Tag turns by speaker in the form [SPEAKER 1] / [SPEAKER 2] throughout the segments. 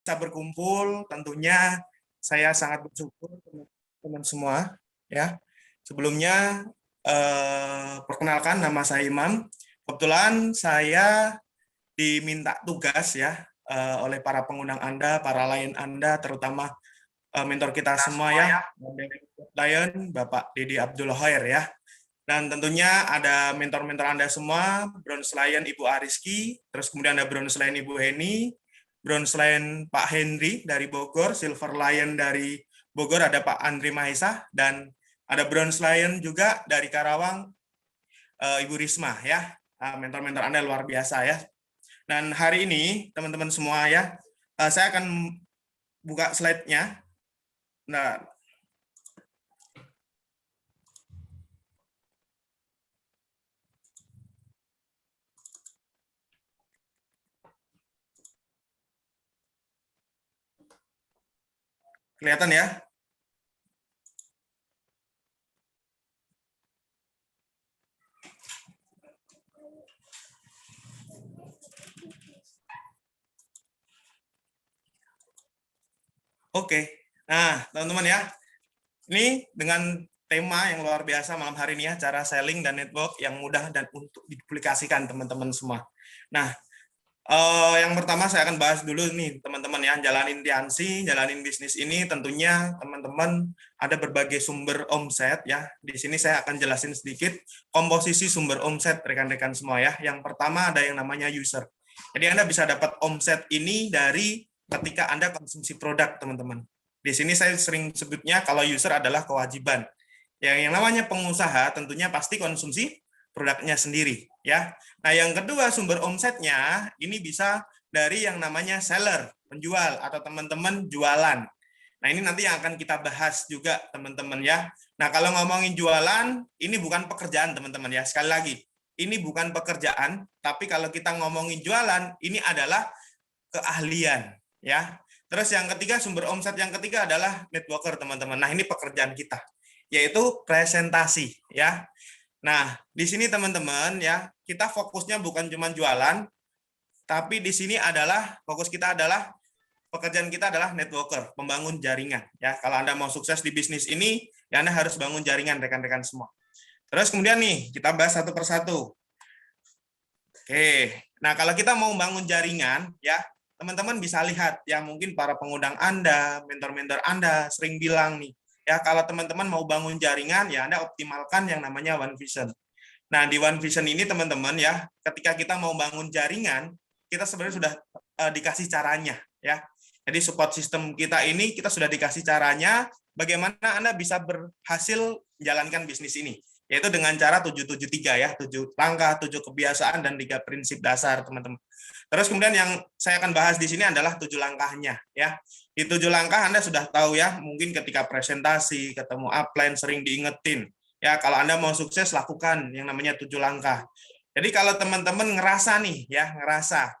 [SPEAKER 1] bisa berkumpul. Tentunya saya sangat bersyukur teman-teman semua. Ya, sebelumnya perkenalkan nama saya Imam. Kebetulan saya diminta tugas ya oleh para pengundang Anda, para klien Anda, terutama mentor kita semua ya, Lion, Bapak Didi Abdul Hoir ya. Dan tentunya ada mentor-mentor Anda semua, Bronze Lion Ibu Ariski, terus kemudian ada Bronze Lion Ibu Heni, Bronze Lion Pak Henry dari Bogor, Silver Lion dari Bogor ada Pak Andri Mahesa, dan ada Bronze Lion juga dari Karawang, Ibu Risma ya. Mentor-mentor Anda luar biasa ya. Dan hari ini teman-teman semua ya, saya akan buka slide-nya. Nah, kelihatan ya? Oke. Nah, teman-teman ya, ini dengan tema yang luar biasa malam hari ini ya, cara selling dan network yang mudah dan untuk diplikasikan teman-teman semua. Nah, yang pertama saya akan bahas dulu nih teman-teman ya, jalanin Tiansi, jalanin bisnis ini tentunya teman-teman ada berbagai sumber omset ya. Di sini saya akan jelasin sedikit komposisi sumber omset rekan-rekan semua ya. Yang pertama ada yang namanya user. Jadi Anda bisa dapat omset ini dari ketika Anda konsumsi produk teman-teman. Di sini saya sering sebutnya kalau user adalah kewajiban. Yang namanya pengusaha tentunya pasti konsumsi produknya sendiri ya. Nah, yang kedua sumber omsetnya ini bisa dari yang namanya seller, penjual atau teman-teman jualan. Nah, ini nanti yang akan kita bahas juga teman-teman ya. Nah, kalau ngomongin jualan, ini bukan pekerjaan teman-teman ya. Sekali lagi, ini bukan pekerjaan, tapi kalau kita ngomongin jualan, ini adalah keahlian ya. Terus yang ketiga, sumber omset yang ketiga adalah networker teman-teman. Nah, ini pekerjaan kita, yaitu presentasi ya. Nah, di sini teman-teman ya, kita fokusnya bukan cuma jualan, tapi di sini adalah fokus kita adalah pekerjaan kita adalah networker, pembangun jaringan ya. Kalau Anda mau sukses di bisnis ini, ya Anda harus bangun jaringan rekan-rekan semua. Terus kemudian nih, kita bahas satu persatu. Oke. Nah, kalau kita mau bangun jaringan ya, teman-teman bisa lihat ya, mungkin para pengundang Anda, mentor-mentor Anda sering bilang nih, ya kalau teman-teman mau bangun jaringan ya Anda optimalkan yang namanya One Vision. Nah, di One Vision ini teman-teman ya, ketika kita mau bangun jaringan, kita sebenarnya sudah dikasih caranya ya. Jadi support system kita ini kita sudah dikasih caranya bagaimana Anda bisa berhasil menjalankan bisnis ini, yaitu dengan cara 773 ya, 7 langkah, 7 kebiasaan dan 3 prinsip dasar, teman-teman. Terus kemudian yang saya akan bahas di sini adalah 7 langkahnya ya. Di 7 langkah Anda sudah tahu ya, mungkin ketika presentasi, ketemu upline sering diingetin. Ya, kalau Anda mau sukses lakukan yang namanya 7 langkah. Jadi kalau teman-teman ngerasa nih ya, ngerasa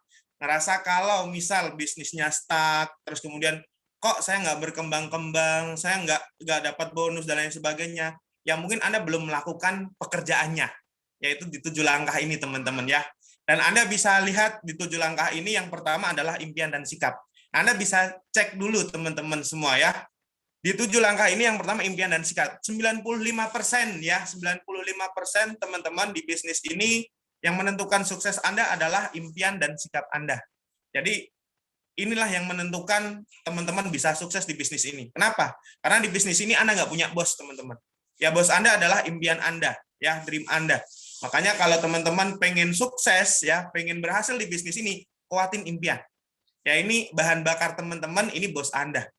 [SPEAKER 1] kalau misal bisnisnya stuck, terus kemudian kok saya nggak berkembang-kembang, saya nggak dapat bonus dan lain sebagainya, ya mungkin Anda belum melakukan pekerjaannya, yaitu di 7 langkah ini teman-teman ya. Dan Anda bisa lihat di 7 langkah ini yang pertama adalah impian dan sikap. Anda bisa cek dulu teman-teman semua ya. Di 7 langkah ini yang pertama impian dan sikap. 95% ya, 95% teman-teman di bisnis ini yang menentukan sukses Anda adalah impian dan sikap Anda. Jadi inilah yang menentukan teman-teman bisa sukses di bisnis ini. Kenapa? Karena di bisnis ini Anda nggak punya bos, teman-teman. Ya, bos Anda adalah impian Anda, ya, dream Anda. Makanya kalau teman-teman pengen sukses, ya, pengen berhasil di bisnis ini, kuatin impian. Ya, ini bahan bakar teman-teman, ini bos Anda.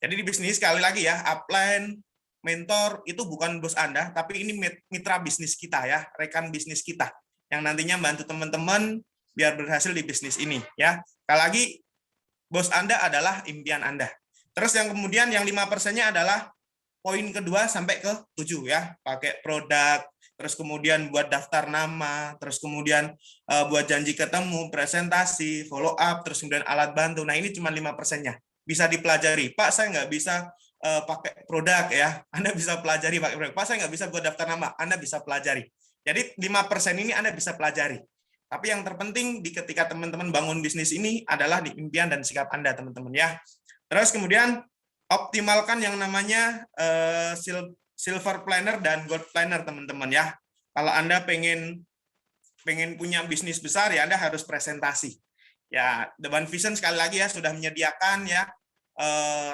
[SPEAKER 1] Jadi di bisnis sekali lagi ya, upline, mentor itu bukan bos Anda, tapi ini mitra bisnis kita ya, rekan bisnis kita yang nantinya bantu teman-teman biar berhasil di bisnis ini ya. Sekali lagi, bos Anda adalah impian Anda. Terus yang kemudian yang 5%-nya adalah poin kedua sampai ke 7 ya, pakai produk, terus kemudian buat daftar nama, terus kemudian buat janji ketemu, presentasi, follow up, terus kemudian alat bantu. Nah, ini cuma 5%-nya. Bisa dipelajari. Pak, saya nggak bisa pakai produk ya. Anda bisa pelajari pakai produk. Pak, saya nggak bisa buat daftar nama. Anda bisa pelajari. Jadi 5% ini Anda bisa pelajari. Tapi yang terpenting di ketika teman-teman bangun bisnis ini adalah di impian dan sikap Anda, teman-teman ya. Terus kemudian optimalkan yang namanya silver planner dan gold planner, teman-teman ya. Kalau Anda pengen punya bisnis besar ya Anda harus presentasi. Ya, The One Vision sekali lagi ya sudah menyediakan ya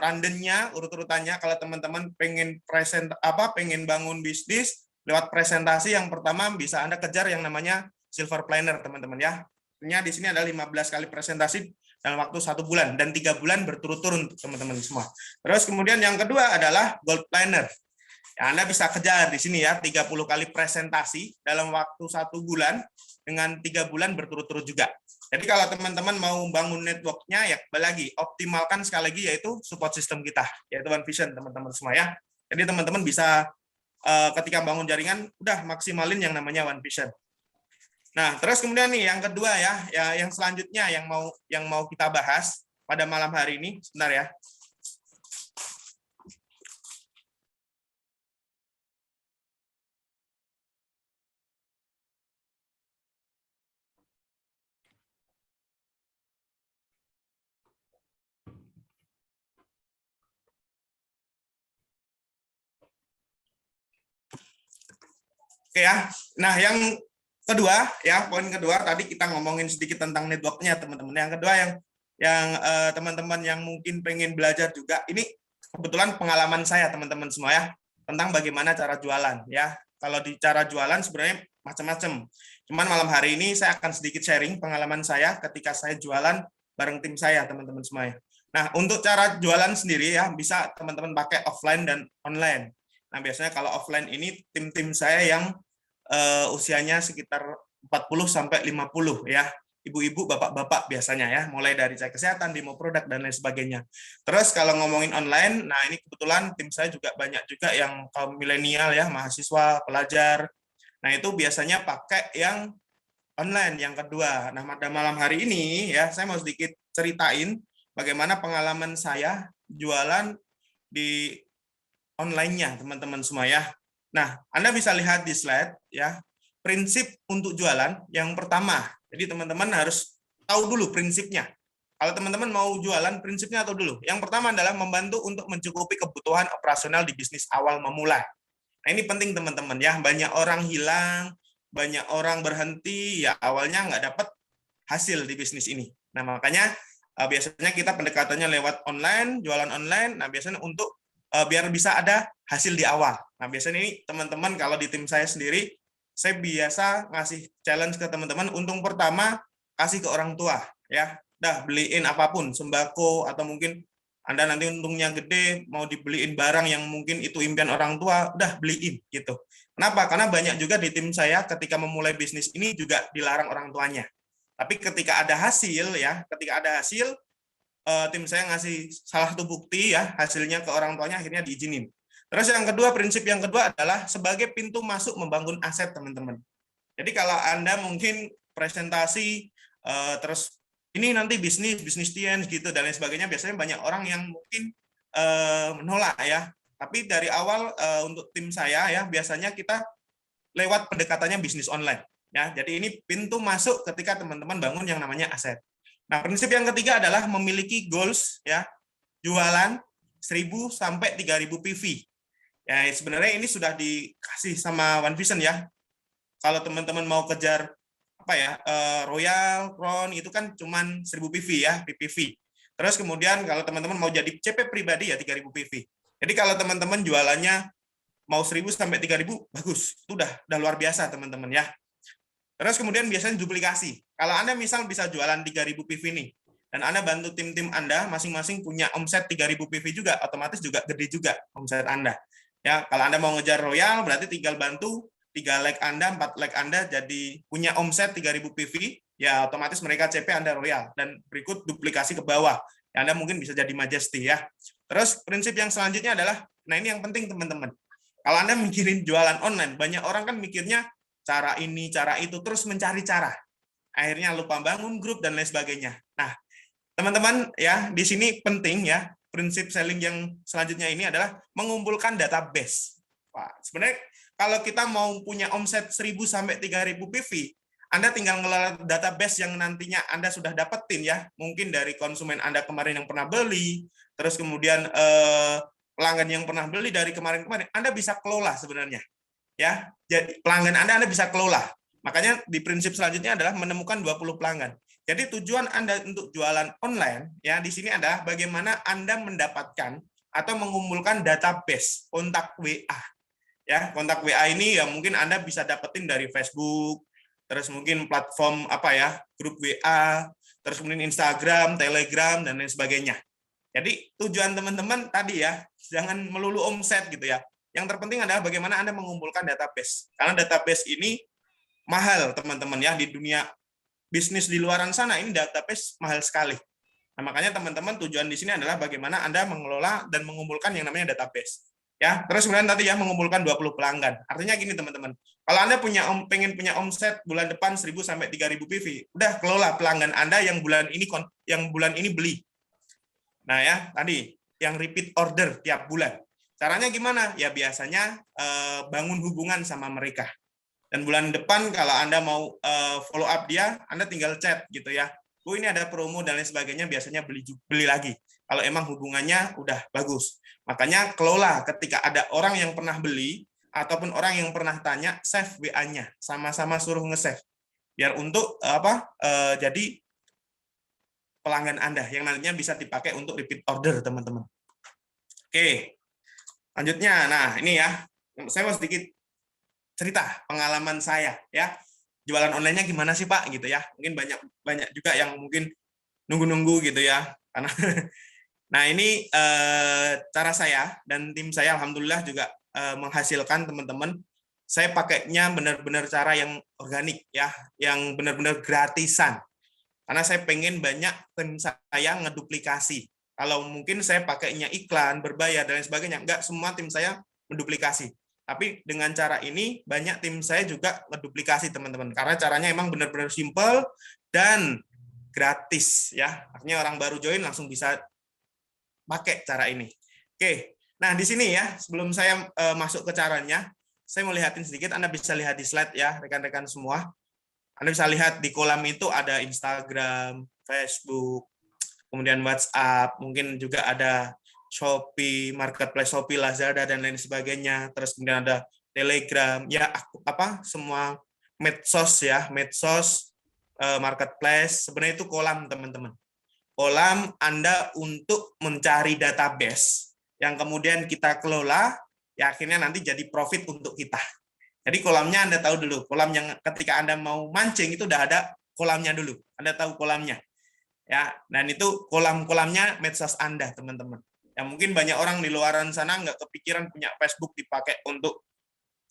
[SPEAKER 1] rundown-nya, urut-urutannya. Kalau teman-teman pengen pengen bangun bisnis lewat presentasi, yang pertama bisa Anda kejar yang namanya silver planner, teman-teman ya. Di sini ada 15 kali presentasi dalam waktu 1 bulan dan 3 bulan berturut-turut, teman-teman semua. Terus kemudian yang kedua adalah gold planner. Ya, Anda bisa kejar di sini ya 30 kali presentasi dalam waktu 1 bulan dengan 3 bulan berturut-turut juga. Jadi kalau teman-teman mau bangun network-nya ya kembali lagi optimalkan sekali lagi yaitu support system kita, yaitu One Vision, teman-teman semua ya. Jadi teman-teman bisa ketika bangun jaringan udah maksimalin yang namanya One Vision. Nah, terus kemudian nih yang kedua ya yang selanjutnya yang mau kita bahas pada malam hari ini, sebentar ya. Oke ya. Nah, yang kedua ya, poin kedua tadi kita ngomongin sedikit tentang network-nya, teman-teman. Yang kedua yang teman-teman yang mungkin pengen belajar juga, ini kebetulan pengalaman saya, teman-teman semua ya, tentang bagaimana cara jualan ya. Kalau di cara jualan sebenarnya macam-macam. Cuman malam hari ini saya akan sedikit sharing pengalaman saya ketika saya jualan bareng tim saya, teman-teman semua ya. Nah, untuk cara jualan sendiri ya bisa teman-teman pakai offline dan online. Nah, biasanya kalau offline ini tim-tim saya yang usianya sekitar 40 sampai 50 ya. Ibu-ibu, bapak-bapak biasanya ya, mulai dari cek kesehatan, demo produk dan lain sebagainya. Terus kalau ngomongin online, nah ini kebetulan tim saya juga banyak juga yang kaum milenial ya, mahasiswa, pelajar. Nah, itu biasanya pakai yang online yang kedua. Nah, pada malam hari ini ya, saya mau sedikit ceritain bagaimana pengalaman saya jualan di online-nya, teman-teman semua ya. Nah, Anda bisa lihat di slide ya, prinsip untuk jualan yang pertama. Jadi teman-teman harus tahu dulu prinsipnya. Kalau teman-teman mau jualan, prinsipnya tahu dulu. Yang pertama adalah membantu untuk mencukupi kebutuhan operasional di bisnis awal memulai. Nah, ini penting teman-teman ya. Banyak orang hilang, banyak orang berhenti, ya awalnya nggak dapat hasil di bisnis ini. Nah, makanya biasanya kita pendekatannya lewat online, jualan online. Nah, biasanya untuk biar bisa ada hasil di awal. Nah, biasanya ini teman-teman kalau di tim saya sendiri, saya biasa ngasih challenge ke teman-teman, untung pertama kasih ke orang tua ya. Dah beliin apapun, sembako atau mungkin Anda nanti untungnya gede mau dibeliin barang yang mungkin itu impian orang tua, udah beliin gitu. Kenapa? Karena banyak juga di tim saya ketika memulai bisnis ini juga dilarang orang tuanya. Tapi ketika ada hasil ya, ketika ada hasil tim saya ngasih salah satu bukti ya hasilnya ke orang tuanya, akhirnya diizinin. Terus yang kedua, prinsip yang kedua adalah sebagai pintu masuk membangun aset, teman-teman. Jadi kalau Anda mungkin presentasi terus ini nanti bisnis science gitu dan lain sebagainya, biasanya banyak orang yang mungkin menolak ya. Tapi dari awal untuk tim saya ya biasanya kita lewat pendekatannya bisnis online ya. Jadi ini pintu masuk ketika teman-teman bangun yang namanya aset. Nah, prinsip yang ketiga adalah memiliki goals ya, jualan 1.000 sampai 3.000 PV. Ya, sebenarnya ini sudah dikasih sama One Vision ya. Kalau teman-teman mau kejar apa ya, Royal, Crown itu kan cuman 1.000 PV ya, PPV. Terus kemudian kalau teman-teman mau jadi CP pribadi ya 3.000 PV. Jadi kalau teman-teman jualannya mau 1.000 sampai 3.000 bagus. Itu udah luar biasa, teman-teman ya. Terus kemudian biasanya duplikasi. Kalau Anda misal bisa jualan 3.000 PV nih, dan Anda bantu tim-tim Anda masing-masing punya omset 3.000 PV juga, otomatis juga gede juga omset Anda. Ya, kalau Anda mau ngejar Royal, berarti tinggal bantu 3 like Anda, 4 like Anda jadi punya omset 3.000 PV, ya otomatis mereka CP Anda Royal, dan berikut duplikasi ke bawah. Ya, Anda mungkin bisa jadi Majesty ya. Terus prinsip yang selanjutnya adalah, nah ini yang penting teman-teman. Kalau Anda mikirin jualan online, banyak orang kan mikirnya cara ini, cara itu, terus mencari cara. Akhirnya lupa bangun grup dan lain sebagainya. Nah, teman-teman ya, di sini penting ya, prinsip selling yang selanjutnya ini adalah mengumpulkan database. Wah, sebenarnya kalau kita mau punya omset 1.000 sampai 3.000 PV, Anda tinggal ngelola database yang nantinya Anda sudah dapetin ya, mungkin dari konsumen Anda kemarin yang pernah beli, terus kemudian pelanggan yang pernah beli dari kemarin-kemarin, Anda bisa kelola sebenarnya. Ya, jadi pelanggan Anda bisa kelola. Makanya di prinsip selanjutnya adalah menemukan 20 pelanggan. Jadi tujuan Anda untuk jualan online ya di sini adalah bagaimana Anda mendapatkan atau mengumpulkan database kontak WA. Ya, kontak WA ini ya mungkin Anda bisa dapetin dari Facebook, terus mungkin platform apa ya, grup WA, terus kemudian Instagram, Telegram dan lain sebagainya. Jadi tujuan teman-teman tadi ya, jangan melulu omset gitu ya. Yang terpenting adalah bagaimana Anda mengumpulkan database. Karena database ini mahal teman-teman ya, di dunia bisnis di luaran sana ini database mahal sekali. Nah, makanya teman-teman tujuan di sini adalah bagaimana Anda mengelola dan mengumpulkan yang namanya database. Ya, terus kemudian tadi ya mengumpulkan 20 pelanggan. Artinya gini teman-teman. Kalau Anda pengen punya omset bulan depan 1.000 sampai 3.000 PV, udah kelola pelanggan Anda yang bulan ini beli. Nah, ya, tadi yang repeat order tiap bulan. Caranya gimana? Ya biasanya bangun hubungan sama mereka. Dan bulan depan kalau Anda mau follow up dia, Anda tinggal chat gitu ya. Bu, ini ada promo dan lain sebagainya, biasanya beli lagi. Kalau emang hubungannya udah bagus. Makanya kelola ketika ada orang yang pernah beli ataupun orang yang pernah tanya, save WA-nya, sama-sama suruh nge-save. Biar untuk jadi pelanggan Anda yang nantinya bisa dipakai untuk repeat order, teman-teman. Oke. Lanjutnya, nah ini ya, saya mau sedikit cerita pengalaman saya ya. Jualan online-nya gimana sih Pak gitu ya. Mungkin banyak juga yang mungkin nunggu-nunggu gitu ya. Karena nah ini cara saya dan tim saya alhamdulillah juga menghasilkan teman-teman. Saya pakainya benar-benar cara yang organik ya, yang benar-benar gratisan. Karena saya pengen banyak tim saya ngeduplikasi. Kalau mungkin saya pakainya iklan, berbayar, dan lain sebagainya. Enggak semua tim saya menduplikasi. Tapi dengan cara ini, banyak tim saya juga ngeduplikasi, teman-teman. Karena caranya emang benar-benar simple dan gratis. Ya, artinya orang baru join langsung bisa pakai cara ini. Oke, nah di sini ya, sebelum saya masuk ke caranya, saya mau lihatin sedikit, Anda bisa lihat di slide ya, rekan-rekan semua. Anda bisa lihat di kolam itu ada Instagram, Facebook, kemudian WhatsApp, mungkin juga ada Shopee, Marketplace Shopee, Lazada dan lain sebagainya. Terus kemudian ada Telegram, ya semua medsos ya, medsos, Marketplace. Sebenarnya itu kolam teman-teman. Kolam Anda untuk mencari database yang kemudian kita kelola, ya akhirnya nanti jadi profit untuk kita. Jadi kolamnya Anda tahu dulu, kolam yang ketika Anda mau mancing itu udah ada kolamnya dulu. Anda tahu kolamnya. Ya, dan itu kolam-kolamnya medsos Anda, teman-teman. Ya mungkin banyak orang di luaran sana nggak kepikiran punya Facebook dipakai untuk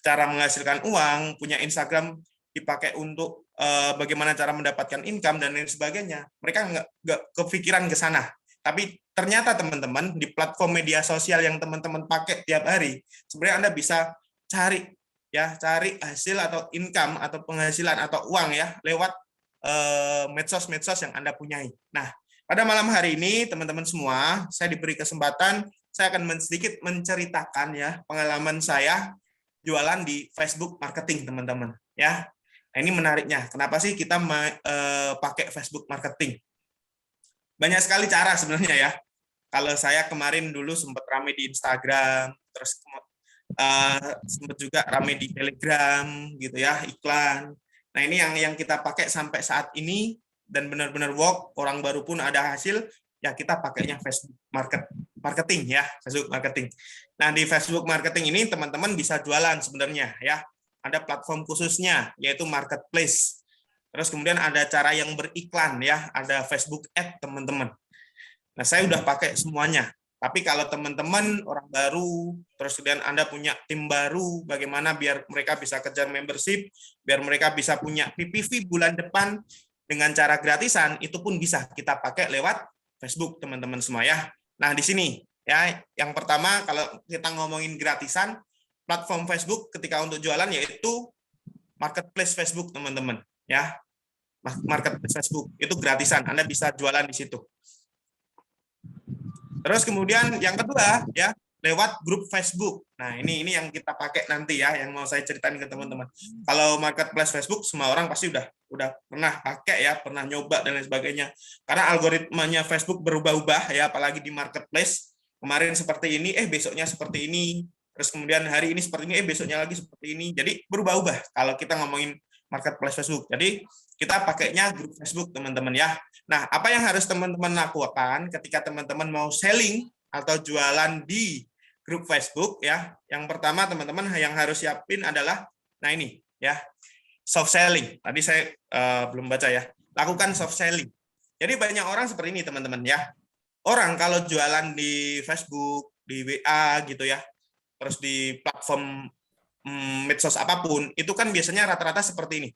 [SPEAKER 1] cara menghasilkan uang, punya Instagram dipakai untuk bagaimana cara mendapatkan income dan lain sebagainya. Mereka nggak kepikiran ke sana. Tapi ternyata teman-teman di platform media sosial yang teman-teman pakai tiap hari, sebenarnya Anda bisa cari hasil atau income atau penghasilan atau uang ya lewat medsos-medsos yang Anda punyai. Nah, pada malam hari ini teman-teman semua, saya diberi kesempatan, saya akan sedikit menceritakan ya pengalaman saya jualan di Facebook marketing, teman-teman. Ya, nah, ini menariknya. Kenapa sih kita pakai Facebook marketing? Banyak sekali cara sebenarnya ya. Kalau saya kemarin dulu sempat ramai di Instagram, terus sempat juga ramai di Telegram gitu ya, iklan. Nah, ini yang kita pakai sampai saat ini dan benar-benar work, orang baru pun ada hasil, ya kita pakainya Facebook marketing ya, Facebook marketing. Nah, di Facebook marketing ini teman-teman bisa jualan sebenarnya ya. Ada platform khususnya yaitu marketplace. Terus kemudian ada cara yang beriklan ya, ada Facebook Ad teman-teman. Nah, saya udah pakai semuanya. Tapi kalau teman-teman orang baru, terus kemudian Anda punya tim baru, bagaimana biar mereka bisa kejar membership, biar mereka bisa punya PPV bulan depan dengan cara gratisan, itu pun bisa kita pakai lewat Facebook, teman-teman semua ya. Nah, di sini ya, yang pertama kalau kita ngomongin gratisan, platform Facebook ketika untuk jualan yaitu marketplace Facebook, teman-teman ya. Marketplace Facebook itu gratisan, Anda bisa jualan di situ. Terus kemudian yang kedua ya, lewat grup Facebook. Nah, ini yang kita pakai nanti ya, yang mau saya ceritain ke teman-teman. Kalau marketplace Facebook semua orang pasti udah pernah pakai ya, pernah nyoba dan lain sebagainya. Karena algoritmanya Facebook berubah-ubah ya, apalagi di marketplace. Kemarin seperti ini, besoknya seperti ini. Terus kemudian hari ini seperti ini, besoknya lagi seperti ini. Jadi berubah-ubah kalau kita ngomongin marketplace Facebook. Jadi kita pakainya grup Facebook, teman-teman ya. Nah, apa yang harus teman-teman lakukan ketika teman-teman mau selling atau jualan di grup Facebook ya? Yang pertama teman-teman yang harus siapin adalah, nah ini ya, soft selling. Tadi saya belum baca ya. Lakukan soft selling. Jadi banyak orang seperti ini teman-teman ya. Orang kalau jualan di Facebook, di WA gitu ya, terus di platform medsos apapun, itu kan biasanya rata-rata seperti ini.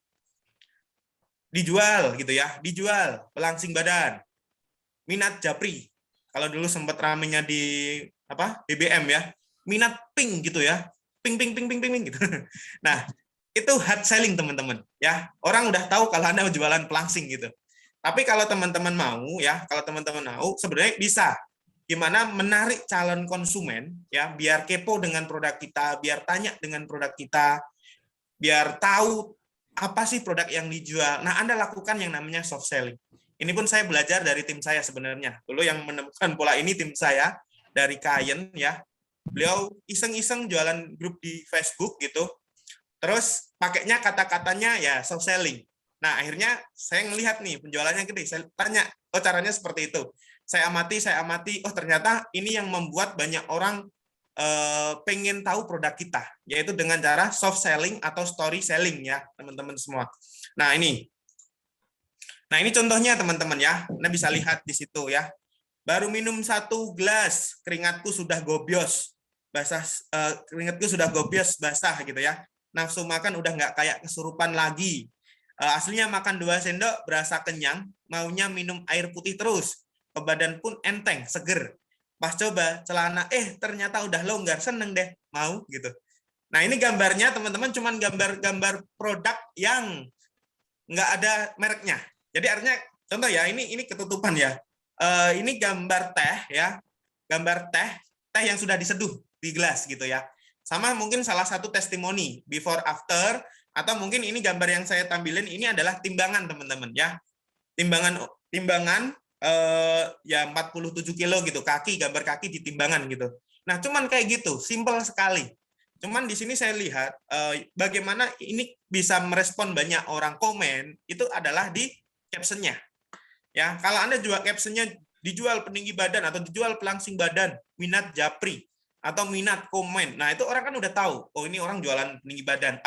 [SPEAKER 1] Dijual gitu ya, dijual pelangsing badan, minat japri. Kalau dulu sempat ramenya di BBM ya, minat pink gitu ya, ping ping ping ping ping ping gitu. Nah, itu hard selling teman-teman ya. Orang udah tahu kalau Anda jualan pelangsing gitu. Tapi kalau teman-teman mau ya, kalau teman-teman mau sebenarnya bisa gimana menarik calon konsumen ya, biar kepo dengan produk kita, biar tanya dengan produk kita, biar tahu apa sih produk yang dijual. Nah, Anda lakukan yang namanya soft selling. Ini pun saya belajar dari tim saya sebenarnya. Dulu yang menemukan pola ini tim saya dari Kayen ya. Beliau iseng-iseng jualan grup di Facebook gitu. Terus pakainya kata-katanya ya soft selling. Nah, akhirnya saya ngelihat nih penjualannya gede. Saya tanya, oh caranya seperti itu. Saya amati, oh ternyata ini yang membuat banyak orang pengen tahu produk kita, yaitu dengan cara soft selling atau story selling ya, teman-teman semua. Nah, ini contohnya teman-teman ya. Anda bisa lihat di situ ya. Baru minum 1 gelas, keringatku sudah gobios. Keringatku sudah gobios basah gitu ya. Nafsu makan udah nggak kayak kesurupan lagi. Aslinya makan 2 sendok berasa kenyang, maunya minum air putih terus. Ke badan pun enteng, seger. Pas coba celana, ternyata udah longgar, seneng deh, mau gitu. Nah, ini gambarnya teman-teman cuman gambar-gambar produk yang nggak ada mereknya. Jadi artinya, contoh ya, ini ketutupan ya. Ini gambar teh ya, gambar teh yang sudah diseduh di gelas gitu ya. Sama mungkin salah satu testimoni before after, atau mungkin ini gambar yang saya tampilin ini adalah timbangan teman-teman ya. Timbangan ya 47 kilo gitu, gambar kaki di timbangan gitu. Nah, cuman kayak gitu, simpel sekali. Cuman di sini saya lihat bagaimana ini bisa merespon banyak orang komen itu adalah di captionnya. Ya, kalau Anda jual captionnya dijual peninggi badan atau dijual pelangsing badan, minat japri atau minat komen. Nah, itu orang kan udah tahu, oh ini orang jualan peninggi badan,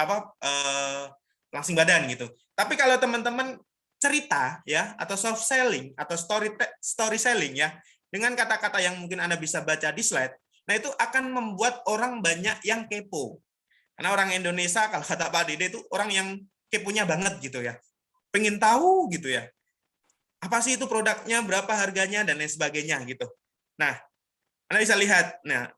[SPEAKER 1] pelangsing badan gitu. Tapi kalau teman-teman cerita ya atau soft selling atau story selling ya dengan kata-kata yang mungkin Anda bisa baca di slide, nah itu akan membuat orang banyak yang kepo. Karena orang Indonesia kalau kata Pak Dede itu orang yang keponya banget gitu ya. Pengen tahu gitu ya. Apa sih itu produknya, berapa harganya dan lain sebagainya gitu. Nah, Anda bisa lihat. Nah,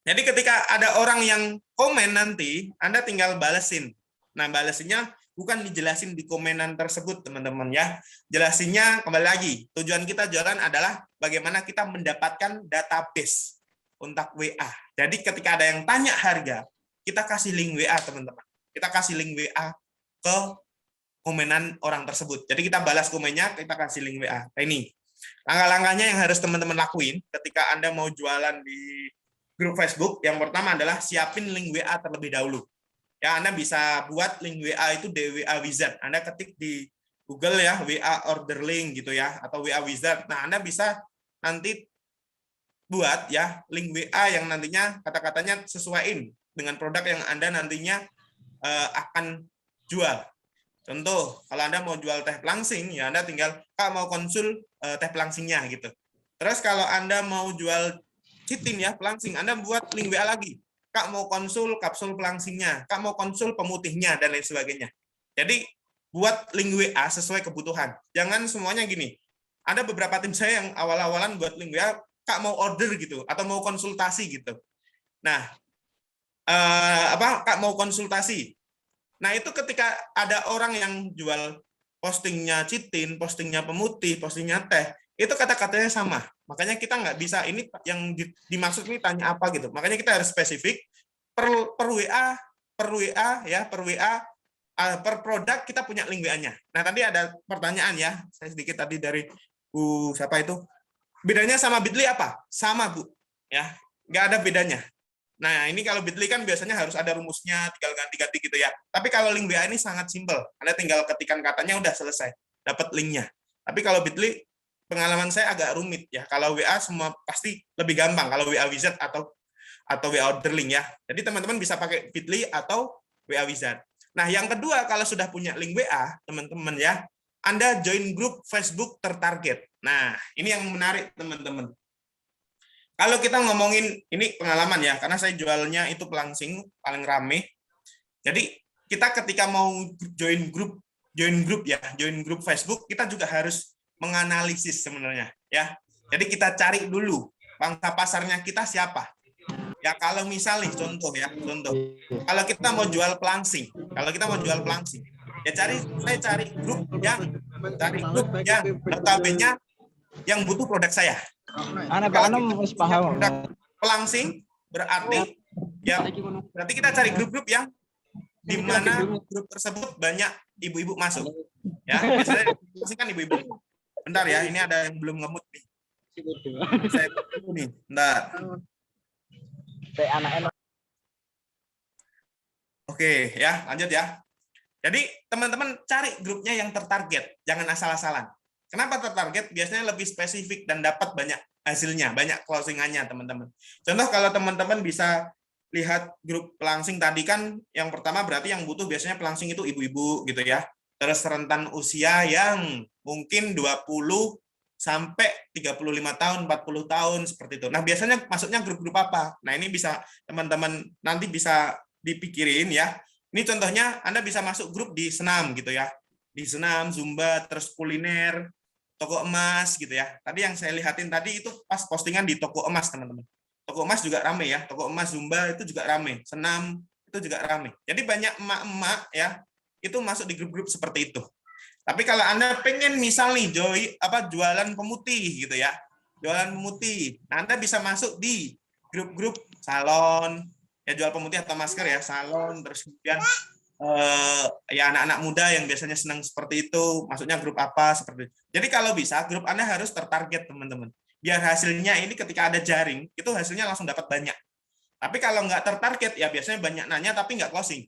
[SPEAKER 1] jadi ketika ada orang yang komen nanti, Anda tinggal balesin. Nah, balesinnya bukan dijelasin di komenan tersebut, teman-teman ya. Jelasinnya kembali lagi, tujuan kita jualan adalah bagaimana kita mendapatkan database untuk WA. Jadi ketika ada yang tanya harga, kita kasih link WA, teman-teman. Kita kasih link WA ke komenan orang tersebut. Jadi kita balas komennya, kita kasih link WA. Nah, ini langkah-langkahnya yang harus teman-teman lakuin ketika Anda mau jualan di grup Facebook. Yang pertama adalah siapin link WA terlebih dahulu. Ya, Anda bisa buat link WA itu di WA Wizard. Anda ketik di Google ya, WA order link gitu ya, atau WA Wizard. Nah, Anda bisa nanti buat ya link WA yang nantinya kata-katanya sesuaiin dengan produk yang Anda nantinya akan jual. Contoh, kalau Anda mau jual teh pelangsing, ya Anda tinggal, Kak mau konsul teh pelangsingnya gitu. Terus kalau Anda mau jual citin ya, pelangsing, Anda buat link WA lagi. Kak mau konsul kapsul pelangsingnya, Kak mau konsul pemutihnya, dan lain sebagainya. Jadi, buat link WA sesuai kebutuhan. Jangan semuanya gini. Ada beberapa tim saya yang awal-awalan buat link WA, Kak mau order gitu, atau mau konsultasi gitu. Nah, Kak mau konsultasi. Nah, itu ketika ada orang yang jual postingnya citin, postingnya pemutih, postingnya teh, itu kata-katanya sama. Makanya kita nggak bisa ini yang dimaksud ini tanya apa gitu. Makanya kita harus spesifik per WA, per WA, per produk kita punya link WA-nya. Nah, tadi ada pertanyaan ya, saya sedikit tadi dari Bu siapa itu? Bedanya sama Bitly apa? Sama, Bu. Ya, nggak ada bedanya. Nah, ini kalau Bitly kan biasanya harus ada rumusnya, tinggal ganti-ganti gitu ya. Tapi kalau link WA ini sangat simpel. Anda tinggal ketikkan katanya udah selesai, dapat linknya. Tapi kalau Bitly, pengalaman saya agak rumit ya. Kalau WA semua pasti lebih gampang. Kalau WA Wizard atau WA Order Link ya. Jadi teman-teman bisa pakai Bitly atau WA Wizard. Nah, yang kedua kalau sudah punya link WA, teman-teman ya, Anda join grup Facebook tertarget. Nah, ini yang menarik teman-teman. Kalau kita ngomongin, ini pengalaman ya, karena saya jualnya itu pelangsing, paling rame. Jadi, kita ketika mau join grup ya, join grup Facebook, kita juga harus menganalisis sebenarnya. Ya. Jadi, kita cari dulu, pangsa pasarnya kita siapa. Ya, kalau misalnya, contoh. Kalau kita mau jual pelangsing, ya saya cari grup yang notabene yang butuh produk saya.
[SPEAKER 2] Anak-anak harus paham.
[SPEAKER 1] Pelangsing berarti ya berarti kita cari grup-grup yang di mana grup tersebut banyak ibu-ibu masuk. Ya, biasanya kan ibu-ibu. Bentar ya, ini ada yang belum ngemut nih. Saya nih, bentar. Oke, ya, lanjut ya. Jadi, teman-teman cari grupnya yang tertarget, jangan asal-asalan. Kenapa tertarget? Biasanya lebih spesifik dan dapat banyak hasilnya, banyak closingannya, teman-teman. Contoh kalau teman-teman bisa lihat grup pelangsing tadi kan, yang pertama berarti yang butuh biasanya pelangsing itu ibu-ibu gitu ya. Terus rentan usia yang mungkin 20 sampai 35 tahun, 40 tahun seperti itu. Nah, biasanya masuknya grup-grup apa? Nah, ini bisa teman-teman nanti bisa dipikirin ya. Ini contohnya Anda bisa masuk grup di senam gitu ya. Di senam, Zumba, terus kuliner, toko emas gitu ya. Tadi yang saya lihatin tadi itu pas postingan di toko emas, teman-teman. Toko emas juga rame ya. Toko emas Zumba itu juga rame. Senam itu juga rame. Jadi banyak emak-emak ya itu masuk di grup-grup seperti itu. Tapi kalau Anda pengen misal nih jualan pemutih gitu ya. Jualan pemutih. Nah, Anda bisa masuk di grup-grup salon, ya jual pemutih atau masker ya, salon, terus kemudian ya anak-anak muda yang biasanya senang seperti itu, masuknya grup apa seperti itu. Jadi kalau bisa grup Anda harus tertarget, teman-teman. Biar hasilnya ini ketika ada jaring, itu hasilnya langsung dapat banyak. Tapi kalau nggak tertarget, ya biasanya banyak nanya tapi nggak closing.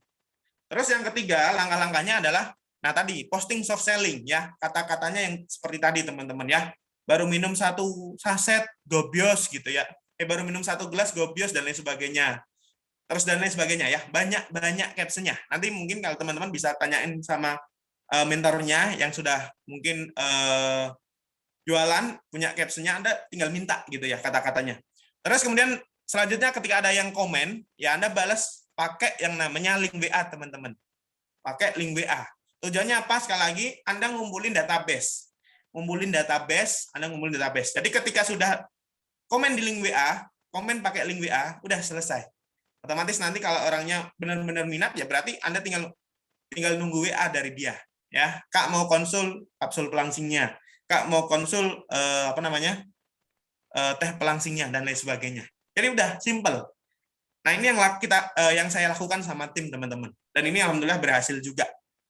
[SPEAKER 1] Terus yang ketiga, langkah-langkahnya adalah, nah tadi, posting soft selling, ya kata-katanya yang seperti tadi, teman-teman ya. Baru minum 1 saset, gobios gitu ya. Baru minum 1 gelas, gobios, dan lain sebagainya. Terus dan lain sebagainya ya, banyak captionnya. Nanti mungkin kalau teman-teman bisa tanyain sama mentornya yang sudah mungkin jualan punya captionnya, Anda tinggal minta gitu ya kata-katanya. Terus kemudian selanjutnya ketika ada yang komen, ya Anda balas pakai yang namanya link WA, teman-teman. Pakai link WA. Tujuannya apa? Sekali lagi Anda ngumpulin database. Anda ngumpulin database. Jadi ketika sudah komen di link WA, komen pakai link WA, udah selesai. Otomatis nanti kalau orangnya benar-benar minat ya berarti Anda tinggal nunggu WA dari dia ya. Kak mau konsul kapsul pelangsingnya, Kak mau konsul teh pelangsingnya dan lain sebagainya. Jadi udah simple. Nah, ini yang saya lakukan sama tim, teman-teman. Dan ini alhamdulillah berhasil juga.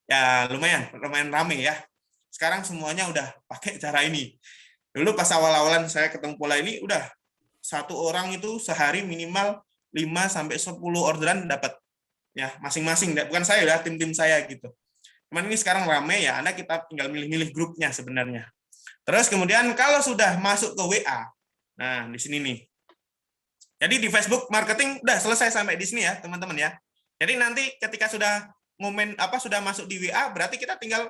[SPEAKER 1] Ya lumayan rame ya. Sekarang semuanya udah pakai cara ini. Dulu pas awal-awalan saya ketemu pola ini udah satu orang itu sehari minimal 5-10 orderan dapat ya masing-masing, bukan saya ya, tim-tim saya gitu. Cuman ini sekarang rame ya, kita tinggal milih-milih grupnya sebenarnya. Terus kemudian kalau sudah masuk ke WA, nah di sini nih. Jadi di Facebook marketing udah selesai sampai di sini ya teman-teman ya. Jadi nanti ketika sudah sudah masuk di WA, berarti kita tinggal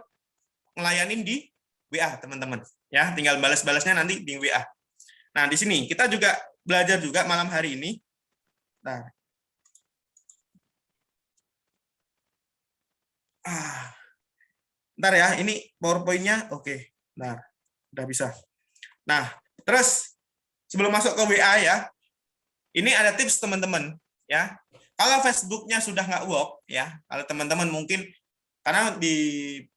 [SPEAKER 1] ngelayanin di WA teman-teman ya, tinggal balas-balasnya nanti di WA. Nah di sini kita juga belajar juga malam hari ini. Nah, bentar ya, ini PowerPoint-nya oke. Nah, udah bisa. Nah, terus sebelum masuk ke WA ya, ini ada tips teman-teman ya. Kalau Facebook-nya sudah nggak work ya, kalau teman-teman mungkin karena di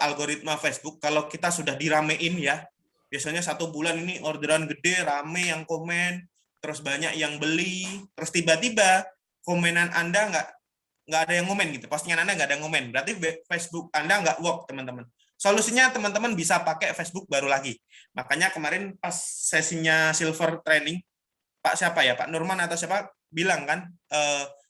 [SPEAKER 1] algoritma Facebook kalau kita sudah diramein ya, Biasanya 1 bulan ini orderan gede, rame yang komen, terus banyak yang beli, terus tiba-tiba komenan Anda nggak ada yang komen gitu, postingan Anda nggak ada yang komen, berarti Facebook Anda nggak work, teman-teman. Solusinya teman-teman bisa pakai Facebook baru lagi. Makanya kemarin pas sesinya Silver Training, Pak siapa ya, Pak Nurman atau siapa bilang kan,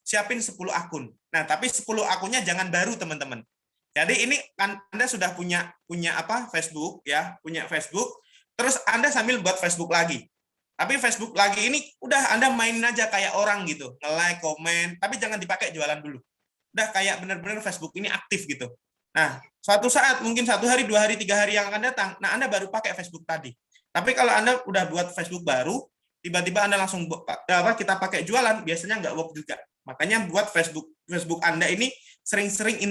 [SPEAKER 1] siapin 10 akun. Nah, tapi 10 akunnya jangan baru, teman-teman. Jadi ini kan Anda sudah punya apa? Facebook ya, punya Facebook, terus Anda sambil buat Facebook lagi. Tapi Facebook lagi ini udah Anda mainin aja kayak orang gitu, nge-like, komen, tapi jangan dipakai jualan dulu. Udah kayak benar-benar Facebook ini aktif gitu. Nah, suatu saat mungkin 1 hari, 2 hari, 3 hari yang akan datang, nah Anda baru pakai Facebook tadi. Tapi kalau Anda udah buat Facebook baru, tiba-tiba Anda langsung kita pakai jualan, biasanya nggak work juga. Makanya buat Facebook Anda ini sering-sering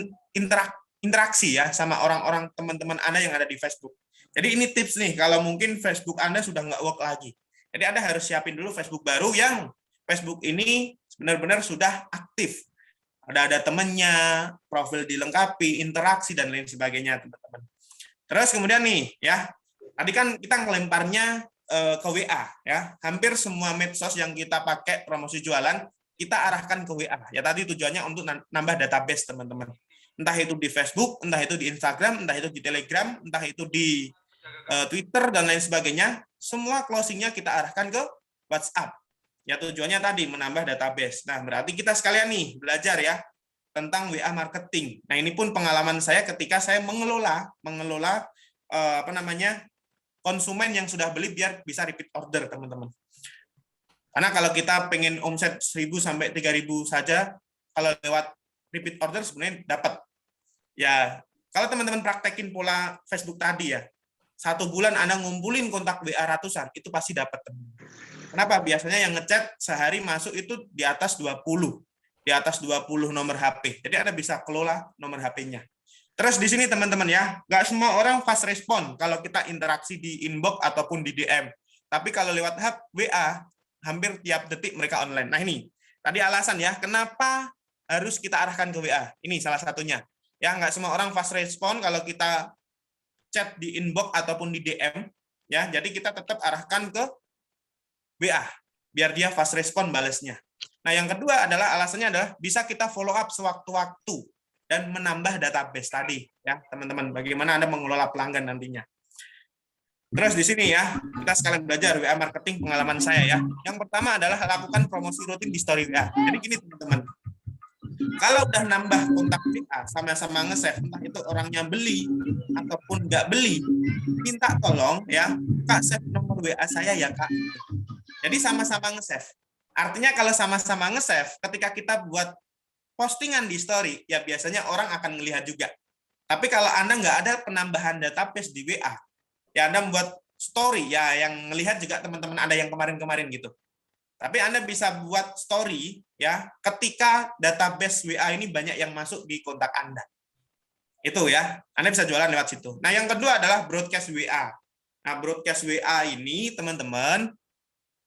[SPEAKER 1] interaksi ya sama orang-orang teman-teman Anda yang ada di Facebook. Jadi ini tips nih, kalau mungkin Facebook Anda sudah nggak work lagi. Jadi Anda harus siapin dulu Facebook baru yang Facebook ini benar-benar sudah aktif. Ada temannya, profil dilengkapi, interaksi, dan lain sebagainya, teman-teman. Terus kemudian nih, ya, tadi kan kita ngelemparnya ke WA, ya. Hampir semua medsos yang kita pakai promosi jualan, kita arahkan ke WA. Ya tadi tujuannya untuk nambah database, teman-teman. Entah itu di Facebook, entah itu di Instagram, entah itu di Telegram, entah itu di Twitter, dan lain sebagainya. Semua closingnya kita arahkan ke WhatsApp. Ya tujuannya tadi menambah database. Nah, berarti kita sekalian nih belajar ya tentang WA marketing. Nah, ini pun pengalaman saya ketika saya mengelola konsumen yang sudah beli biar bisa repeat order, teman-teman. Karena kalau kita pengen omset 1.000 sampai 3.000 saja, kalau lewat repeat order sebenarnya dapat. Ya, kalau teman-teman praktekin pola Facebook tadi ya, 1 bulan Anda ngumpulin kontak WA ratusan, itu pasti dapat. Kenapa? Biasanya yang ngechat sehari masuk itu di atas 20 nomor HP. Jadi Anda bisa kelola nomor HP-nya. Terus di sini teman-teman ya, nggak semua orang fast respon kalau kita interaksi di inbox ataupun di DM. Tapi kalau lewat WA, hampir tiap detik mereka online. Nah ini, tadi alasan ya, kenapa harus kita arahkan ke WA. Ini salah satunya. Ya, nggak semua orang fast respon kalau kita chat di inbox ataupun di DM. Ya, jadi kita tetap arahkan ke WA, biar dia fast respon balesnya. Nah, yang kedua adalah alasannya adalah bisa kita follow up sewaktu-waktu dan menambah database tadi, ya teman-teman. Bagaimana Anda mengelola pelanggan nantinya. Terus di sini ya, kita sekalian belajar WA marketing pengalaman saya ya. Yang pertama adalah lakukan promosi rutin di story WA. Jadi gini teman-teman, kalau udah nambah kontak WA, sama-sama nge-save, entah itu orangnya beli ataupun nggak beli, minta tolong ya, Kak, save nomor WA saya ya Kak. Jadi sama-sama nge-save. Artinya kalau sama-sama nge-save, ketika kita buat postingan di story, ya biasanya orang akan melihat juga. Tapi kalau Anda nggak ada penambahan database di WA, ya Anda membuat story, ya yang melihat juga teman-teman Anda yang kemarin-kemarin gitu. Tapi Anda bisa buat story, ya ketika database WA ini banyak yang masuk di kontak Anda. Itu ya, Anda bisa jualan lewat situ. Nah yang kedua adalah broadcast WA. Nah broadcast WA ini teman-teman,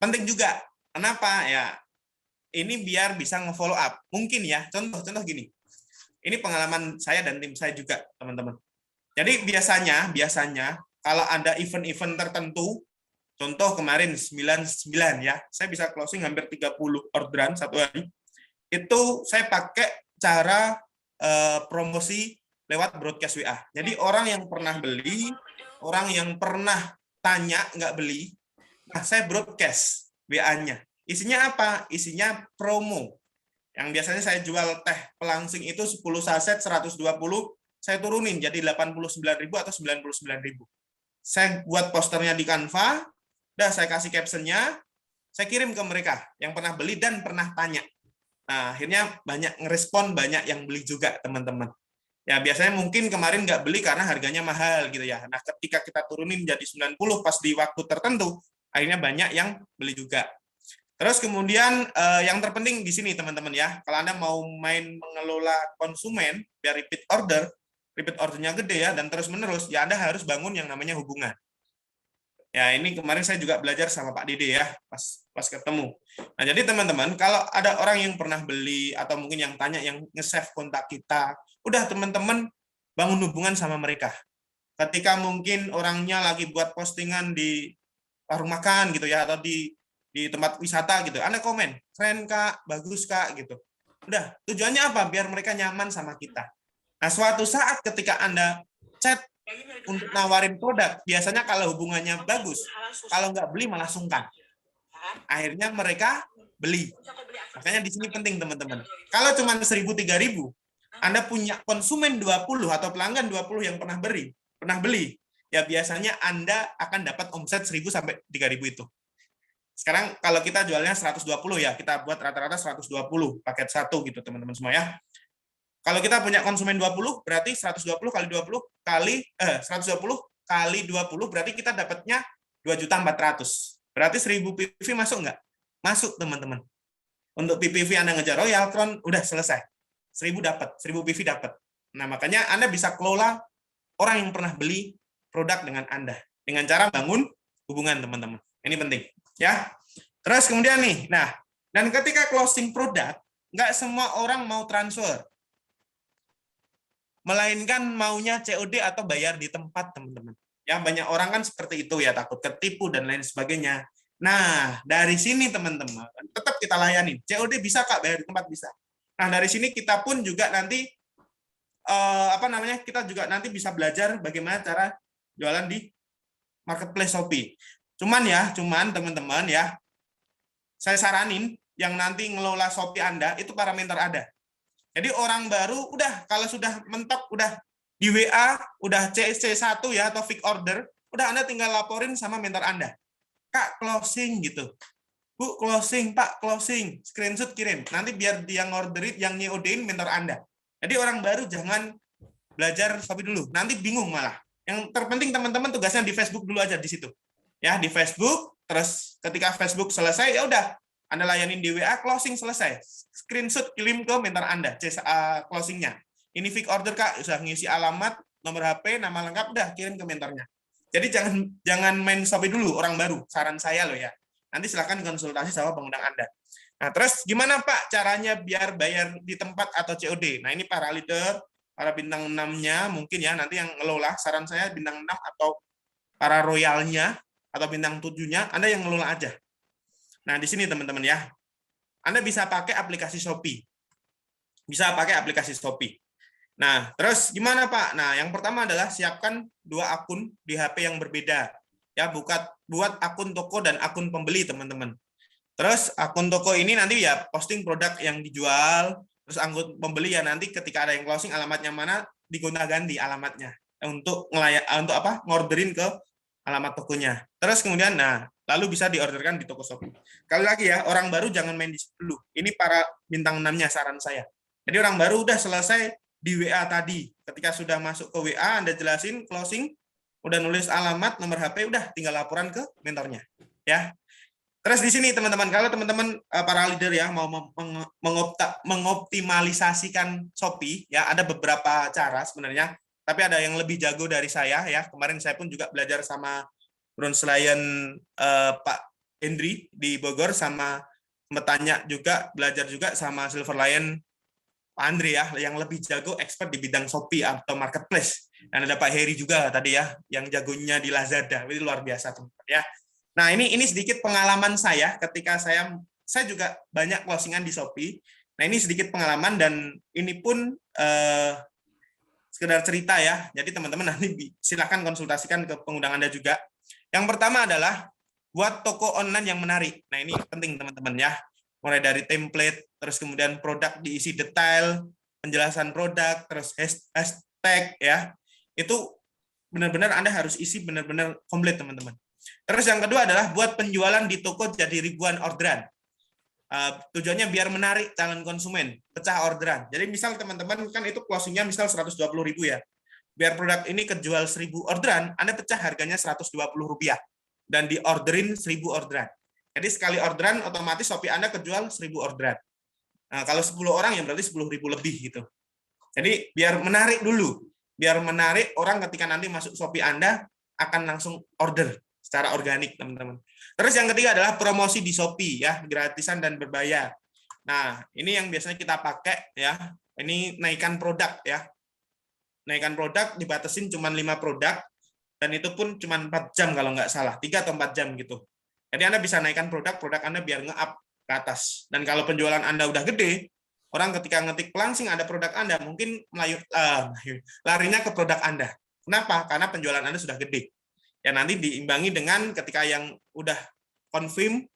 [SPEAKER 1] penting juga. Kenapa? Ya, ini biar bisa nge-follow up. Mungkin ya, contoh gini. Ini pengalaman saya dan tim saya juga, teman-teman. Jadi biasanya kalau ada event-event tertentu, contoh kemarin 99 ya, saya bisa closing hampir 30 orderan satu hari. Itu saya pakai cara promosi lewat broadcast WA. Jadi orang yang pernah beli, orang yang pernah tanya nggak beli, nah saya broadcast WA-nya. Isinya apa? Isinya promo. Yang biasanya saya jual teh pelangsing itu 10 saset 120, saya turunin jadi 89.000 atau 99.000. Saya buat posternya di Canva, udah saya kasih captionnya, saya kirim ke mereka yang pernah beli dan pernah tanya. Nah, akhirnya banyak ngerespon, banyak yang beli juga, teman-teman. Ya, biasanya mungkin kemarin nggak beli karena harganya mahal gitu ya. Nah, ketika kita turunin jadi 90 pas di waktu tertentu, akhirnya banyak yang beli juga. Terus kemudian yang terpenting di sini teman-teman ya, kalau Anda mau main mengelola konsumen biar repeat ordernya gede ya dan terus-menerus, ya Anda harus bangun yang namanya hubungan. Ya ini kemarin saya juga belajar sama Pak Dede ya, pas ketemu. Nah jadi teman-teman, kalau ada orang yang pernah beli atau mungkin yang tanya, yang nge-save kontak kita, udah teman-teman bangun hubungan sama mereka. Ketika mungkin orangnya lagi buat postingan di warung makan gitu ya, atau di tempat wisata gitu, Anda komen, keren Kak, bagus Kak gitu. Udah, tujuannya apa? Biar mereka nyaman sama kita. Nah, suatu saat ketika Anda chat untuk nawarin produk, biasanya kalau hubungannya bagus, kalau nggak beli malah sungkan. Akhirnya mereka beli. Makanya di sini penting teman-teman. Kalau cuma 1.000 3.000, Anda punya konsumen 20 atau pelanggan 20 yang pernah beli, ya biasanya Anda akan dapat omset 1.000 sampai 3.000 itu. Sekarang kalau kita jualnya 120 ya, kita buat rata-rata 120 paket satu gitu teman-teman semua ya. Kalau kita punya konsumen 20, berarti 120 kali 20 kali 120 kali 20 berarti kita dapatnya 2.400.000. Berarti 1.000 PPV masuk nggak? Masuk teman-teman. Untuk PPV Anda ngejar Royal Crown udah selesai. 1.000 dapat, 1.000 PV dapat. Nah, makanya Anda bisa kelola orang yang pernah beli produk dengan Anda dengan cara bangun hubungan teman-teman. Ini penting, ya. Terus kemudian nih, nah, dan ketika closing produk, nggak semua orang mau transfer. Melainkan maunya COD atau bayar di tempat, teman-teman. Ya, banyak orang kan seperti itu ya, takut ketipu dan lain sebagainya. Nah, dari sini teman-teman, tetap kita layani. COD bisa Kak, bayar di tempat bisa. Nah, dari sini kita pun juga nanti kita juga nanti bisa belajar bagaimana cara jualan di marketplace Shopee. Cuman teman-teman ya, saya saranin yang nanti ngelola Shopee Anda itu parameter ada. Jadi orang baru udah kalau sudah mentok udah di WA, udah CC1 ya atau fix order, udah Anda tinggal laporin sama mentor Anda. Kak, closing gitu. Bu, closing, Pak, closing. Screenshot kirim. Nanti biar dia ngorderin, yang nyeodein mentor Anda. Jadi orang baru jangan belajar Shopee dulu. Nanti bingung malah. Yang terpenting teman-teman tugasnya di Facebook dulu aja di situ. Ya, di Facebook, terus ketika Facebook selesai, ya udah Anda layanin di WA, closing selesai. Screenshot kirim ke mentor Anda, closingnya. Ini fix order Kak, usah ngisi alamat, nomor HP, nama lengkap, udah kirim ke mentornya. Jadi jangan main Shopee dulu, orang baru. Saran saya loh ya. Nanti silakan konsultasi sama pengundang Anda. Nah, terus gimana Pak caranya biar bayar di tempat atau COD? Nah, ini para leader, para bintang 6-nya mungkin ya nanti yang ngelola. Saran saya bintang 6 atau para royalnya atau bintang 7-nya, Anda yang ngelola aja. Nah, di sini teman-teman ya. Anda bisa pakai aplikasi Shopee. Bisa pakai aplikasi Shopee. Nah, terus gimana Pak? Nah, yang pertama adalah siapkan 2 akun di HP yang berbeda. Ya, buat akun toko dan akun pembeli, teman-teman. Terus akun toko ini nanti ya posting produk yang dijual, terus akun pembeli ya nanti ketika ada yang closing alamatnya mana digonta-ganti alamatnya untuk ngorderin ke alamat tokonya. Terus kemudian lalu bisa diorderkan di toko Shopee. Kali lagi ya, orang baru jangan main di situ dulu. Ini para bintang 6-nya saran saya. Jadi orang baru udah selesai di WA tadi. Ketika sudah masuk ke WA, Anda jelasin closing, udah nulis alamat, nomor HP, udah tinggal laporan ke mentornya. Ya. Terus di sini teman-teman, kalau teman-teman para leader ya mau mengoptimalisasikan Shopee, ya ada beberapa cara sebenarnya, tapi ada yang lebih jago dari saya ya. Kemarin saya pun juga belajar sama Bronze Lion Pak Hendri di Bogor, sama belajar juga sama Silver Lion Pak Andre ya, yang lebih jago expert di bidang Shopee atau marketplace. Dan ada Pak Heri juga tadi ya, yang jagonya di Lazada. Itu luar biasa teman-teman ya. Nah, ini sedikit pengalaman saya ketika saya juga banyak closingan di Shopee. Nah, ini sedikit pengalaman dan ini pun sekedar cerita ya. Jadi teman-teman nanti silakan konsultasikan ke pengundang Anda juga. Yang pertama adalah buat toko online yang menarik. Nah, ini penting teman-teman ya. Mulai dari template, terus kemudian produk diisi detail, penjelasan produk, terus hashtag ya. Itu benar-benar Anda harus isi benar-benar komplit teman-teman. Terus yang kedua adalah buat penjualan di toko jadi ribuan orderan. Tujuannya biar menarik calon konsumen, pecah orderan. Jadi misal teman-teman kan itu closingnya misal 120.000 ya. Biar produk ini kejual 1.000 orderan, Anda pecah harganya Rp120 dan diorderin 1.000 orderan. Jadi sekali orderan otomatis Shopee Anda kejual 1.000 orderan. Nah, kalau 10 orang ya berarti 10.000 lebih gitu. Jadi biar menarik dulu, biar menarik orang ketika nanti masuk Shopee Anda akan langsung order secara organik, teman-teman. Terus yang ketiga adalah promosi di Shopee ya, gratisan dan berbayar. Nah, ini yang biasanya kita pakai ya. Ini naikkan produk ya. naikkan produk dibatasin cuma 5 produk, dan itu pun cuma 4 jam kalau nggak salah, 3 atau 4 jam gitu. Jadi Anda bisa naikkan produk Anda biar nge-up ke atas. Dan kalau penjualan Anda udah gede, orang ketika ngetik pelangsing ada produk Anda, mungkin larinya ke produk Anda. Kenapa? Karena penjualan Anda sudah gede. Ya nanti diimbangi dengan ketika yang udah confirm,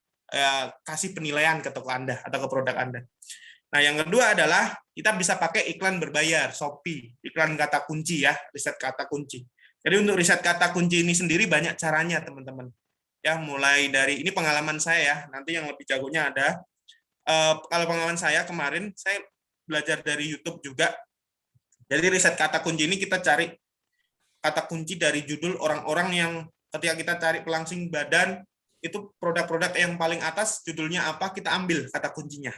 [SPEAKER 1] kasih penilaian ke toko Anda atau ke produk Anda. Nah, yang kedua adalah kita bisa pakai iklan berbayar, Shopee, iklan kata kunci ya, riset kata kunci. Jadi untuk riset kata kunci ini sendiri banyak caranya, teman-teman. Ya, mulai dari ini pengalaman saya ya, nanti yang lebih jagonya ada. Kalau pengalaman saya kemarin, saya belajar dari YouTube juga. Jadi riset kata kunci ini kita cari kata kunci dari judul orang-orang yang ketika kita cari pelangsing badan, itu produk-produk yang paling atas judulnya apa, kita ambil kata kuncinya.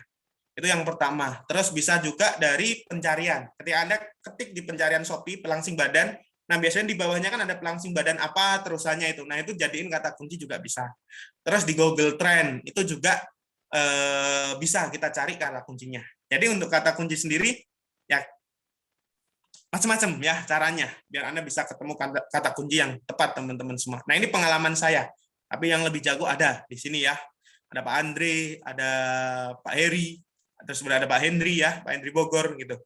[SPEAKER 1] Itu yang pertama. Terus bisa juga dari pencarian. Ketika Anda ketik di pencarian Shopee pelangsing badan, nah biasanya di bawahnya kan ada pelangsing badan apa terusannya itu. Nah itu jadiin kata kunci juga bisa. Terus di Google Trend itu juga bisa kita cari kata kuncinya. Jadi untuk kata kunci sendiri ya macam-macam ya caranya biar Anda bisa ketemu kata kunci yang tepat, teman-teman semua. Nah ini pengalaman saya. Tapi yang lebih jago ada di sini ya. Ada Pak Andre, ada Pak Heri, terus ada Pak Hendri ya, Pak Hendri Bogor gitu.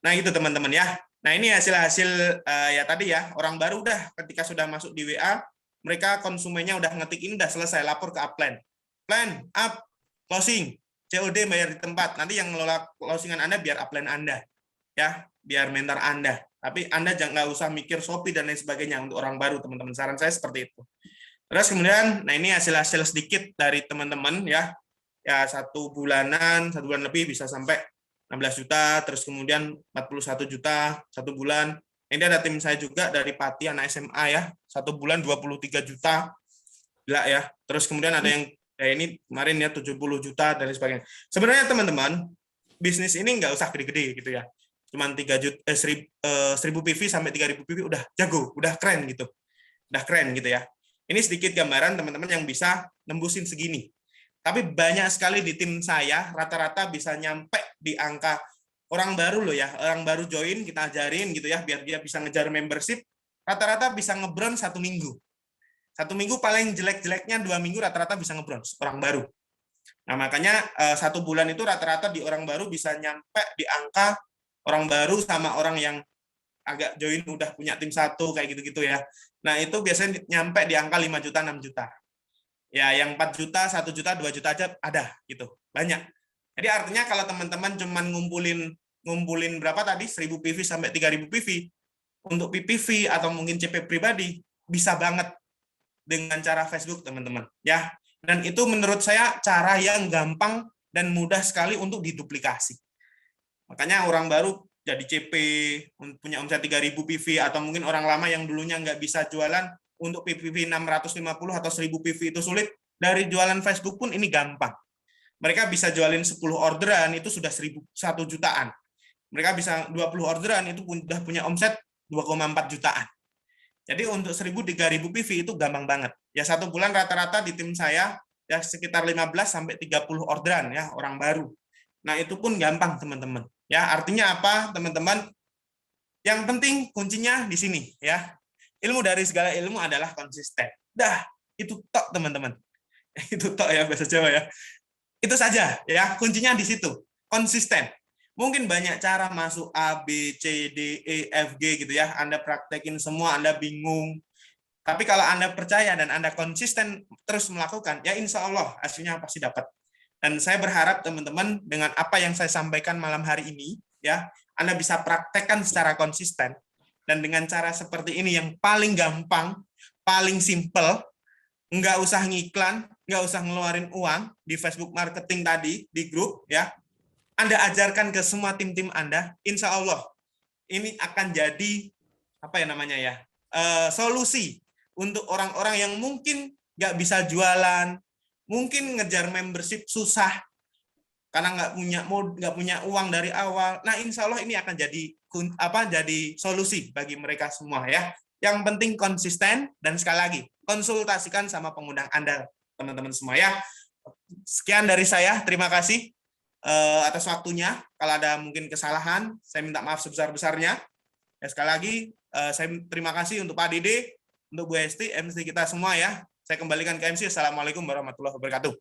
[SPEAKER 1] Nah itu teman-teman ya. Nah ini hasil-hasil ya tadi ya, orang baru udah ketika sudah masuk di WA, mereka konsumennya udah ngetik ini udah selesai, lapor ke upline. Plan, up, closing, COD bayar di tempat. Nanti yang ngelola closingan Anda biar upline Anda. Ya, biar mentor Anda. Tapi Anda jangan nggak usah mikir Shopee dan lain sebagainya untuk orang baru, teman-teman. Saran saya seperti itu. Terus kemudian, nah ini hasil-hasil sedikit dari teman-teman ya. Ya 1 bulan lebih bisa sampai 16 juta, terus kemudian 41 juta 1 bulan. Ini ada tim saya juga dari Pati anak SMA ya, 1 bulan 23 juta. Gila ya. Terus kemudian ada yang ini kemarin ya 70 juta dan sebagainya. Sebenarnya teman-teman, bisnis ini nggak usah gede-gede gitu ya. Cuman 3 juta 1000 PV sampai 3000 PV udah jago, udah keren gitu. Udah keren gitu ya. Ini sedikit gambaran teman-teman yang bisa nembusin segini. Tapi banyak sekali di tim saya, rata-rata bisa nyampe di angka orang baru loh ya, orang baru join, kita ajarin gitu ya, biar dia bisa ngejar membership, rata-rata bisa ngebronze 1 minggu. 1 minggu paling jelek-jeleknya 2 minggu rata-rata bisa ngebronze, orang baru. Nah makanya 1 bulan itu rata-rata di orang baru bisa nyampe di angka orang baru sama orang yang agak join udah punya tim 1, kayak gitu-gitu ya. Nah itu biasanya nyampe di angka 5 juta, 6 juta. Ya yang 4 juta, 1 juta, 2 juta aja ada gitu, banyak. Jadi artinya kalau teman-teman cuman ngumpulin berapa tadi 1000 PV sampai 3000 PV untuk PPV atau mungkin CP pribadi bisa banget dengan cara Facebook teman-teman ya. Dan itu menurut saya cara yang gampang dan mudah sekali untuk diduplikasi. Makanya orang baru jadi CP punya omset 3000 PV atau mungkin orang lama yang dulunya nggak bisa jualan untuk PPV 650 atau 1000 PV itu sulit, dari jualan Facebook pun ini gampang. Mereka bisa jualin 10 orderan itu sudah 1 jutaan. Mereka bisa 20 orderan itu sudah punya omset 2,4 jutaan. Jadi untuk 1000 3000 PV itu gampang banget. Ya 1 bulan rata-rata di tim saya ya sekitar 15 sampai 30 orderan ya orang baru. Nah, itu pun gampang teman-teman. Ya, artinya apa, teman-teman? Yang penting kuncinya di sini ya. Ilmu dari segala ilmu adalah konsisten. Dah, itu tok teman-teman. Itu tok ya bahasa Jawa ya. Itu saja ya, kuncinya di situ. Konsisten. Mungkin banyak cara masuk A, B, C, D, E, F, G gitu ya. Anda praktekin semua, Anda bingung. Tapi kalau Anda percaya dan Anda konsisten terus melakukan, ya insya Allah hasilnya pasti dapat. Dan saya berharap teman-teman dengan apa yang saya sampaikan malam hari ini, ya Anda bisa praktekkan secara konsisten. Dan dengan cara seperti ini yang paling gampang, paling simple, nggak usah ngiklan, nggak usah ngeluarin uang di Facebook marketing tadi, di grup, ya. Anda ajarkan ke semua tim-tim Anda, insya Allah ini akan jadi apa ya namanya ya, solusi untuk orang-orang yang mungkin nggak bisa jualan, mungkin ngejar membership susah karena nggak punya uang dari awal. Nah, insya Allah ini akan jadi solusi bagi mereka semua ya. Yang penting konsisten dan sekali lagi konsultasikan sama pengundang Anda, teman-teman semua ya. Sekian dari saya, terima kasih atas waktunya. Kalau ada mungkin kesalahan, saya minta maaf sebesar-besarnya. Ya, sekali lagi saya terima kasih untuk Pak Dede, untuk Bu Hesti, MC kita semua ya. Saya kembalikan ke MC. Assalamualaikum warahmatullahi wabarakatuh.